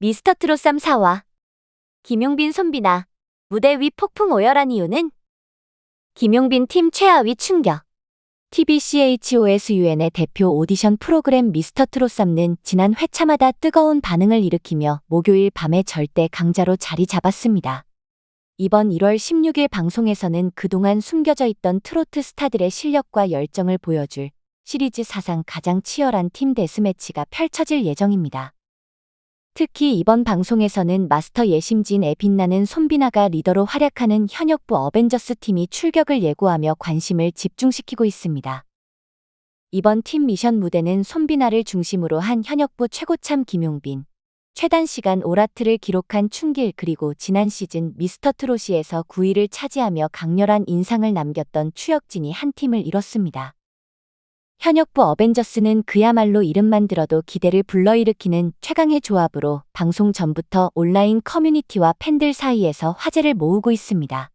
미스터트롯 4와 김용빈 손비나 무대 위 폭풍 오열한 이유는? 김용빈 팀 최하위 충격. TBCHOSUN의 대표 오디션 프로그램 미스터트롯 3는 지난 회차마다 뜨거운 반응을 일으키며 목요일 밤에 절대 강자로 자리 잡았습니다. 이번 1월 16일 방송에서는 그동안 숨겨져 있던 트로트 스타들의 실력과 열정을 보여줄 시리즈 사상 가장 치열한 팀 데스매치가 펼쳐질 예정입니다. 특히 이번 방송에서는 마스터 예심진의 빛나는 손비나가 리더로 활약하는 현역부 어벤져스 팀이 출격을 예고하며 관심을 집중시키고 있습니다. 이번 팀 미션 무대는 손비나를 중심으로 한 현역부 최고참 김용빈, 최단시간 오라트를 기록한 춘길 그리고 지난 시즌 미스터트롯에서 9위를 차지하며 강렬한 인상을 남겼던 추혁진이 한 팀을 이뤘습니다. 현역부 어벤져스는 그야말로 이름만 들어도 기대를 불러일으키는 최강의 조합으로 방송 전부터 온라인 커뮤니티와 팬들 사이에서 화제를 모으고 있습니다.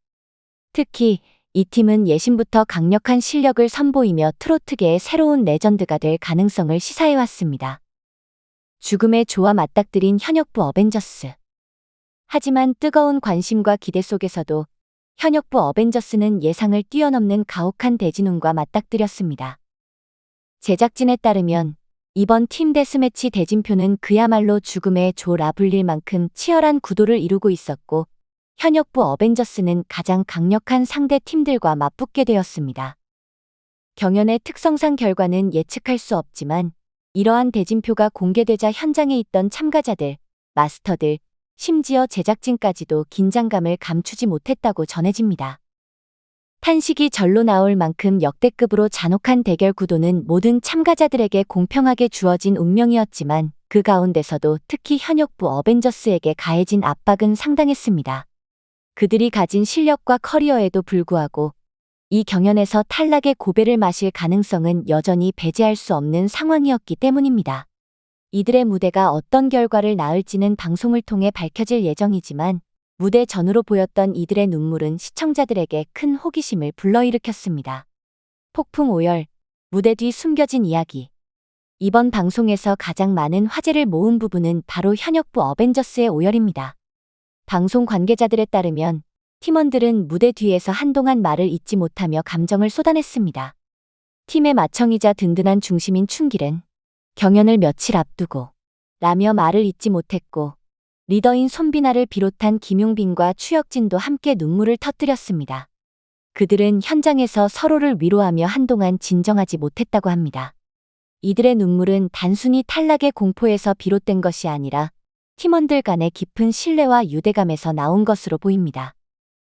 특히 이 팀은 예심부터 강력한 실력을 선보이며 트로트계의 새로운 레전드가 될 가능성을 시사해왔습니다. 죽음의 조와 맞닥뜨린 현역부 어벤져스. 하지만 뜨거운 관심과 기대 속에서도 현역부 어벤져스는 예상을 뛰어넘는 가혹한 대진운과 맞닥뜨렸습니다. 제작진에 따르면 이번 팀 데스매치 대진표는 그야말로 죽음의 조라 불릴 만큼 치열한 구도를 이루고 있었고 현역부 어벤져스는 가장 강력한 상대 팀들과 맞붙게 되었습니다. 경연의 특성상 결과는 예측할 수 없지만 이러한 대진표가 공개되자 현장에 있던 참가자들, 마스터들, 심지어 제작진까지도 긴장감을 감추지 못했다고 전해집니다. 탄식이 절로 나올 만큼 역대급으로 잔혹한 대결 구도는 모든 참가자들에게 공평하게 주어진 운명이었지만 그 가운데서도 특히 현역부 어벤져스에게 가해진 압박은 상당했습니다. 그들이 가진 실력과 커리어에도 불구하고 이 경연에서 탈락의 고배를 마실 가능성은 여전히 배제할 수 없는 상황이었기 때문입니다. 이들의 무대가 어떤 결과를 낳을지는 방송을 통해 밝혀질 예정이지만 무대 전후로 보였던 이들의 눈물은 시청자들에게 큰 호기심을 불러일으켰습니다. 폭풍 오열, 무대 뒤 숨겨진 이야기. 이번 방송에서 가장 많은 화제를 모은 부분은 바로 현역부 어벤져스의 오열입니다. 방송 관계자들에 따르면 팀원들은 무대 뒤에서 한동안 말을 잇지 못하며 감정을 쏟아냈습니다. 팀의 맏형이자 든든한 중심인 춘길은 경연을 며칠 앞두고 라며 말을 잇지 못했고 리더인 손비나를 비롯한 김용빈과 추혁진도 함께 눈물을 터뜨렸습니다. 그들은 현장에서 서로를 위로하며 한동안 진정하지 못했다고 합니다. 이들의 눈물은 단순히 탈락의 공포에서 비롯된 것이 아니라 팀원들 간의 깊은 신뢰와 유대감에서 나온 것으로 보입니다.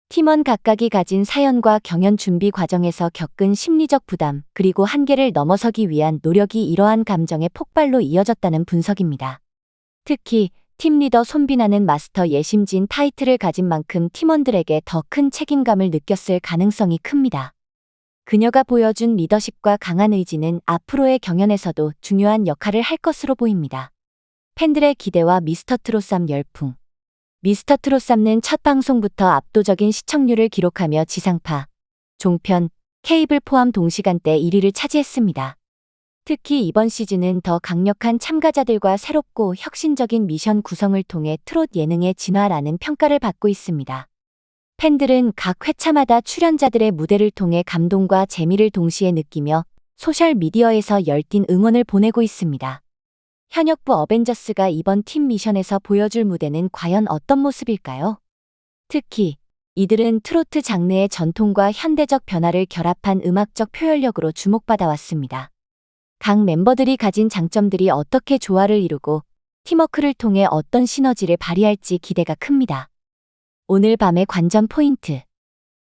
팀원 각각이 가진 사연과 경연 준비 과정에서 겪은 심리적 부담, 그리고 한계를 넘어서기 위한 노력이 이러한 감정의 폭발로 이어졌다는 분석입니다. 특히 팀 리더 손비나는 마스터 예심진 타이틀을 가진 만큼 팀원들에게 더 큰 책임감을 느꼈을 가능성이 큽니다. 그녀가 보여준 리더십과 강한 의지는 앞으로의 경연에서도 중요한 역할을 할 것으로 보입니다. 팬들의 기대와 미스터트롯 3 열풍. 미스터트롯 3는 첫 방송부터 압도적인 시청률을 기록하며 지상파, 종편, 케이블 포함 동시간대 1위를 차지했습니다. 특히 이번 시즌은 더 강력한 참가자들과 새롭고 혁신적인 미션 구성을 통해 트롯 예능의 진화라는 평가를 받고 있습니다. 팬들은 각 회차마다 출연자들의 무대를 통해 감동과 재미를 동시에 느끼며 소셜미디어에서 열띤 응원을 보내고 있습니다. 현역부 어벤져스가 이번 팀 미션에서 보여줄 무대는 과연 어떤 모습일까요? 특히 이들은 트로트 장르의 전통과 현대적 변화를 결합한 음악적 표현력으로 주목받아왔습니다. 각 멤버들이 가진 장점들이 어떻게 조화를 이루고 팀워크를 통해 어떤 시너지를 발휘할지 기대가 큽니다. 오늘 밤의 관전 포인트.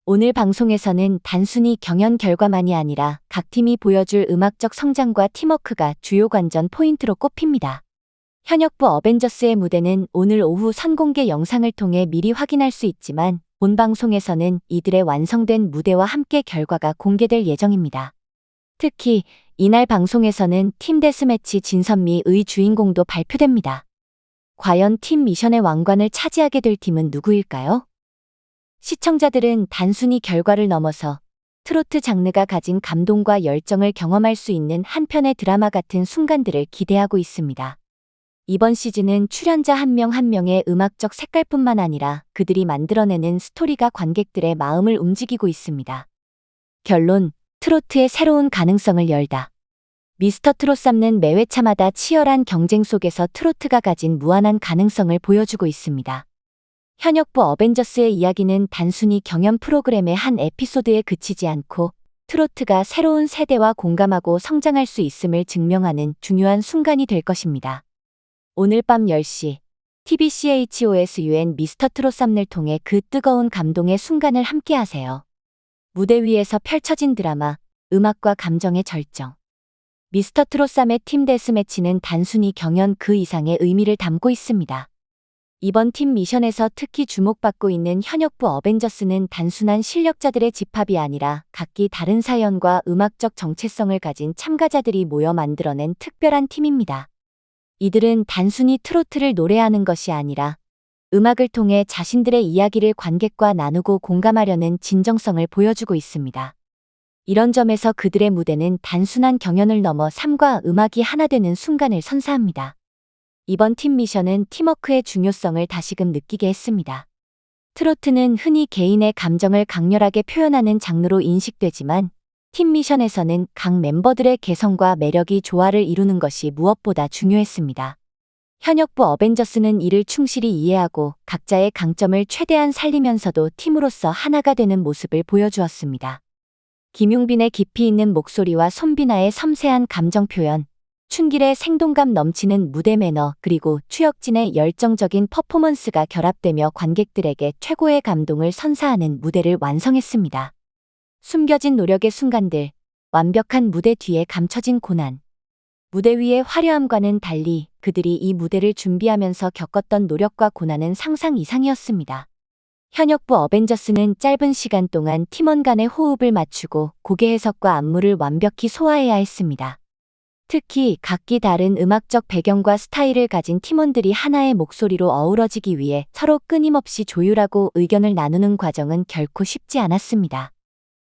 오늘 방송에서는 단순히 경연 결과만이 아니라 각 팀이 보여줄 음악적 성장과 팀워크가 주요 관전 포인트로 꼽힙니다. 현역부 어벤져스의 무대는 오늘 오후 선공개 영상을 통해 미리 확인할 수 있지만 본 방송에서는 이들의 완성된 무대와 함께 결과가 공개될 예정입니다. 특히 이날 방송에서는 팀 데스매치 진선미의 주인공도 발표됩니다. 과연 팀 미션의 왕관을 차지하게 될 팀은 누구일까요? 시청자들은 단순히 결과를 넘어서 트로트 장르가 가진 감동과 열정을 경험할 수 있는 한 편의 드라마 같은 순간들을 기대하고 있습니다. 이번 시즌은 출연자 한 명 한 명의 음악적 색깔뿐만 아니라 그들이 만들어내는 스토리가 관객들의 마음을 움직이고 있습니다. 결론, 트로트의 새로운 가능성을 열다. 미스터 트롯 삼는 매 회차마다 치열한 경쟁 속에서 트로트가 가진 무한한 가능성을 보여주고 있습니다. 현역부 어벤져스의 이야기는 단순히 경연 프로그램의 한 에피소드에 그치지 않고 트로트가 새로운 세대와 공감하고 성장할 수 있음을 증명하는 중요한 순간이 될 것입니다. 오늘 밤 10시 TBCHOSUN 미스터 트롯 삼을 통해 그 뜨거운 감동의 순간을 함께하세요. 무대 위에서 펼쳐진 드라마, 음악과 감정의 절정. 미스터 트롯 3의 팀 데스매치는 단순히 경연 그 이상의 의미를 담고 있습니다. 이번 팀 미션에서 특히 주목받고 있는 현역부 어벤져스는 단순한 실력자들의 집합이 아니라 각기 다른 사연과 음악적 정체성을 가진 참가자들이 모여 만들어낸 특별한 팀입니다. 이들은 단순히 트로트를 노래하는 것이 아니라 음악을 통해 자신들의 이야기를 관객과 나누고 공감하려는 진정성을 보여주고 있습니다. 이런 점에서 그들의 무대는 단순한 경연을 넘어 삶과 음악이 하나 되는 순간을 선사합니다. 이번 팀 미션은 팀워크의 중요성을 다시금 느끼게 했습니다. 트로트는 흔히 개인의 감정을 강렬하게 표현하는 장르로 인식되지만 팀 미션에서는 각 멤버들의 개성과 매력이 조화를 이루는 것이 무엇보다 중요했습니다. 현역부 어벤져스는 이를 충실히 이해하고 각자의 강점을 최대한 살리면서도 팀으로서 하나가 되는 모습을 보여주었습니다. 김용빈의 깊이 있는 목소리와 손비나의 섬세한 감정 표현, 춘길의 생동감 넘치는 무대 매너 그리고 추혁진의 열정적인 퍼포먼스가 결합되며 관객들에게 최고의 감동을 선사하는 무대를 완성했습니다. 숨겨진 노력의 순간들, 완벽한 무대 뒤에 감춰진 고난. 무대 위의 화려함과는 달리 그들이 이 무대를 준비하면서 겪었던 노력과 고난은 상상 이상이었습니다. 현역부 어벤져스는 짧은 시간 동안 팀원 간의 호흡을 맞추고 곡의 해석과 안무를 완벽히 소화해야 했습니다. 특히 각기 다른 음악적 배경과 스타일을 가진 팀원들이 하나의 목소리로 어우러지기 위해 서로 끊임없이 조율하고 의견을 나누는 과정은 결코 쉽지 않았습니다.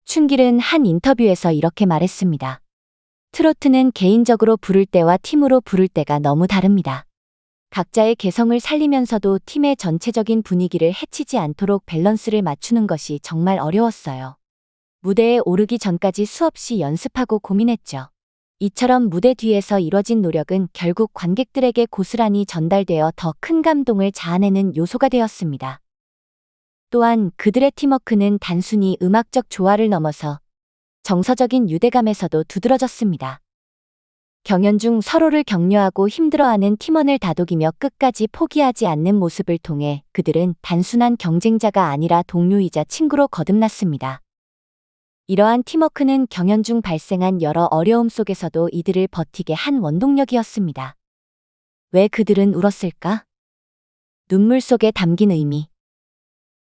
춘길은 한 인터뷰에서 이렇게 말했습니다. 트로트는 개인적으로 부를 때와 팀으로 부를 때가 너무 다릅니다. 각자의 개성을 살리면서도 팀의 전체적인 분위기를 해치지 않도록 밸런스를 맞추는 것이 정말 어려웠어요. 무대에 오르기 전까지 수없이 연습하고 고민했죠. 이처럼 무대 뒤에서 이뤄진 노력은 결국 관객들에게 고스란히 전달되어 더 큰 감동을 자아내는 요소가 되었습니다. 또한 그들의 팀워크는 단순히 음악적 조화를 넘어서 정서적인 유대감에서도 두드러졌습니다. 경연 중 서로를 격려하고 힘들어하는 팀원을 다독이며 끝까지 포기하지 않는 모습을 통해 그들은 단순한 경쟁자가 아니라 동료이자 친구로 거듭났습니다. 이러한 팀워크는 경연 중 발생한 여러 어려움 속에서도 이들을 버티게 한 원동력이었습니다. 왜 그들은 울었을까? 눈물 속에 담긴 의미.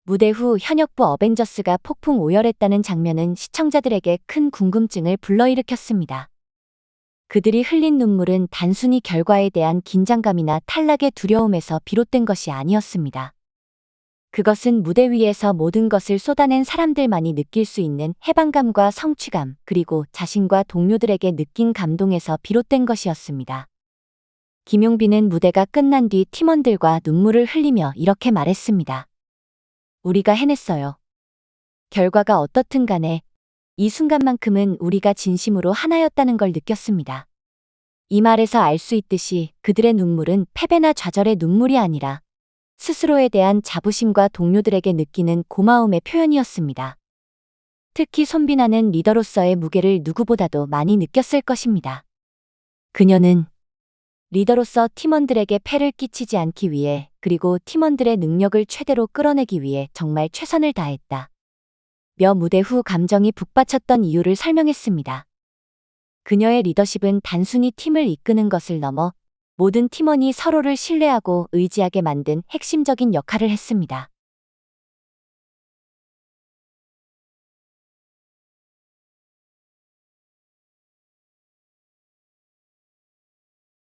무대 후 현역부 어벤져스가 폭풍 오열했다는 장면은 시청자들에게 큰 궁금증을 불러일으켰습니다. 그들이 흘린 눈물은 단순히 결과에 대한 긴장감이나 탈락의 두려움에서 비롯된 것이 아니었습니다. 그것은 무대 위에서 모든 것을 쏟아낸 사람들만이 느낄 수 있는 해방감과 성취감, 그리고 자신과 동료들에게 느낀 감동에서 비롯된 것이었습니다. 김용빈은 무대가 끝난 뒤 팀원들과 눈물을 흘리며 이렇게 말했습니다. 우리가 해냈어요. 결과가 어떻든 간에 이 순간만큼은 우리가 진심으로 하나였다는 걸 느꼈습니다. 이 말에서 알 수 있듯이 그들의 눈물은 패배나 좌절의 눈물이 아니라 스스로에 대한 자부심과 동료들에게 느끼는 고마움의 표현이었습니다. 특히 손비나는 리더로서의 무게를 누구보다도 많이 느꼈을 것입니다. 그녀는 리더로서 팀원들에게 폐를 끼치지 않기 위해 그리고 팀원들의 능력을 최대로 끌어내기 위해 정말 최선을 다했다. 며 무대 후 감정이 북받쳤던 이유를 설명했습니다. 그녀의 리더십은 단순히 팀을 이끄는 것을 넘어 모든 팀원이 서로를 신뢰하고 의지하게 만든 핵심적인 역할을 했습니다.